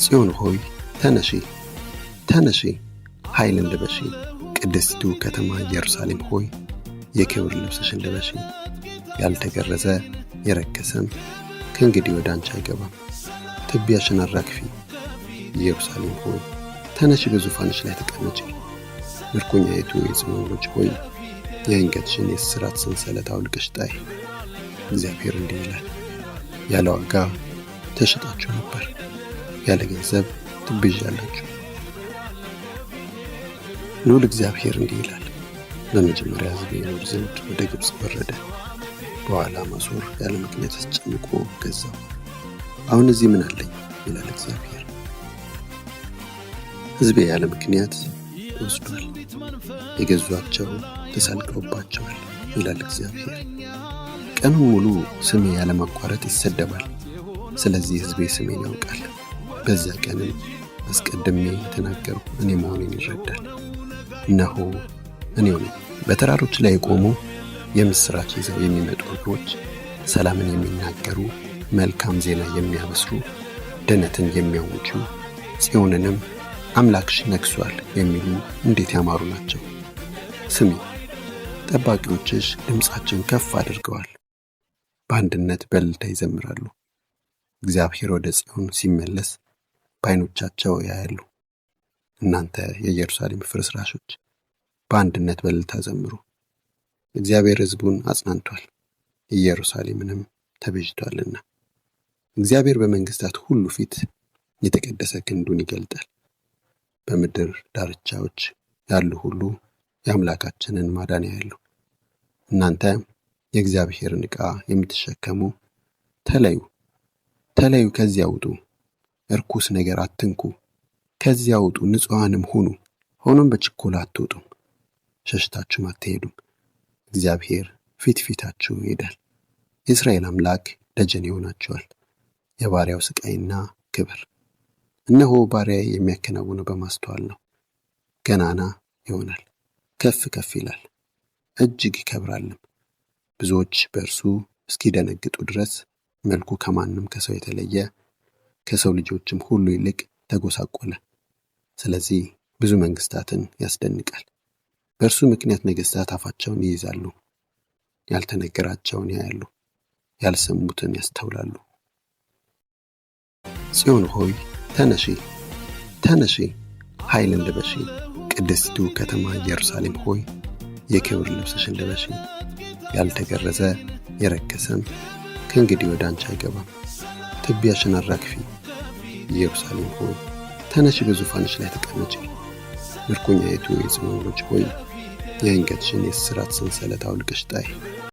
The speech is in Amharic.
ጽዮን ሆይ ተነሺ ተነሺ፣ ኃይልን ልበሺ። ቅድስቲቱ ከተማ ኢየሩሳሌም ሆይ የክብር ልብስሽን ልበሺ። ያልተገረዘ የረከሰም ከእንግዲህ ወደ አንቺ አይገባም። ትቢያሽን አራግፊ። ኢየሩሳሌም ሆይ ተነሺ፣ በዙፋንሽ ላይ ተቀመጪ። ምርኮኛይቱ የጽዮን ልጅ ሆይ የአንገትሽን የእስራት ሰንሰለት አውልቀሽ ጣይ። እግዚአብሔር እንዲህ ይላል፣ ያለ ዋጋ ተሸጣችሁ ነበር፣ ያለ ገንዘብ ትቤዣላችሁ። ልዑል እግዚአብሔር እንዲህ ይላል፣ በመጀመሪያ ሕዝቤ ይኖር ዘንድ ወደ ግብፅ ወረደ፣ በኋላ አሦር ያለ ምክንያት አስጨንቆ ገዛው። አሁን እዚህ ምን አለኝ ይላል እግዚአብሔር። ሕዝቤ ያለ ምክንያት ወስዷል፣ የገዟቸው ተሳልቀውባቸዋል ይላል እግዚአብሔር። ቀኑን ሙሉ ስሜ ያለማቋረጥ ይሰደባል። ስለዚህ ሕዝቤ ስሜን ያውቃል። በዚያ ቀንም አስቀድሜ የተናገርኩ እኔ መሆኔን ይረዳል። እነሆ እኔው ነኝ። በተራሮች ላይ የቆሙ የምስራች ይዘው የሚመጡ እግሮች፣ ሰላምን የሚናገሩ መልካም ዜና የሚያበስሩ፣ ድነትን የሚያውጁ፣ ጽዮንንም አምላክሽ ነግሷል የሚሉ እንዴት ያማሩ ናቸው። ስሚ፣ ጠባቂዎችሽ ድምፃቸውን ከፍ አድርገዋል፣ በአንድነት በእልልታ ይዘምራሉ። እግዚአብሔር ወደ ጽዮን ሲመለስ በዓይኖቻቸው ያያሉ። እናንተ የኢየሩሳሌም ፍርስራሾች በአንድነት በእልልታ ዘምሩ። እግዚአብሔር ሕዝቡን አጽናንቷል፣ ኢየሩሳሌምንም ተቤዥቷልና። እግዚአብሔር በመንግሥታት ሁሉ ፊት የተቀደሰ ክንዱን ይገልጣል። በምድር ዳርቻዎች ያሉ ሁሉ የአምላካችንን ማዳን ያያሉ። እናንተ የእግዚአብሔርን ዕቃ የምትሸከሙ ተለዩ፣ ተለዩ፣ ከዚያ ውጡ። እርኩስ ነገር አትንኩ፣ ከዚያ ውጡ፣ ንጹሐንም ሁኑ። ሆኖም በችኮላ አትወጡም፣ ሸሽታችሁም አትሄዱም። እግዚአብሔር ፊት ፊታችሁ ይሄዳል። የእስራኤል አምላክ ደጀን ይሆናችኋል። የባሪያው ስቃይና ክብር። እነሆ ባሪያዬ የሚያከናውነው በማስተዋል ነው። ገናና ይሆናል፣ ከፍ ከፍ ይላል፣ እጅግ ይከብራልም። ብዙዎች በእርሱ እስኪደነግጡ ድረስ መልኩ ከማንም ከሰው የተለየ ከሰው ልጆችም ሁሉ ይልቅ ተጎሳቆለ። ስለዚህ ብዙ መንግሥታትን ያስደንቃል። በእርሱ ምክንያት ነገሥታት አፋቸውን ይይዛሉ፣ ያልተነገራቸውን ያያሉ፣ ያልሰሙትን ያስተውላሉ። ጽዮን ሆይ ተነሺ ተነሺ፣ ኃይልን ልበሺ። ቅድስቲቱ ከተማ ኢየሩሳሌም ሆይ የክብር ልብስሽን ልበሺ። ያልተገረዘ የረከሰም ከእንግዲህ ወደ አንቺ አይገባም። ትቢያሽን አራግፊ። ኢየሩሳሌም ሆይ ተነሺ፣ በዙፋንሽ ላይ ተቀመጪ። ምርኮኛይቱ የጽዮን ልጅ ሆይ የአንገትሽን የእስራት ሰንሰለት አውልቀሽ ጣይ።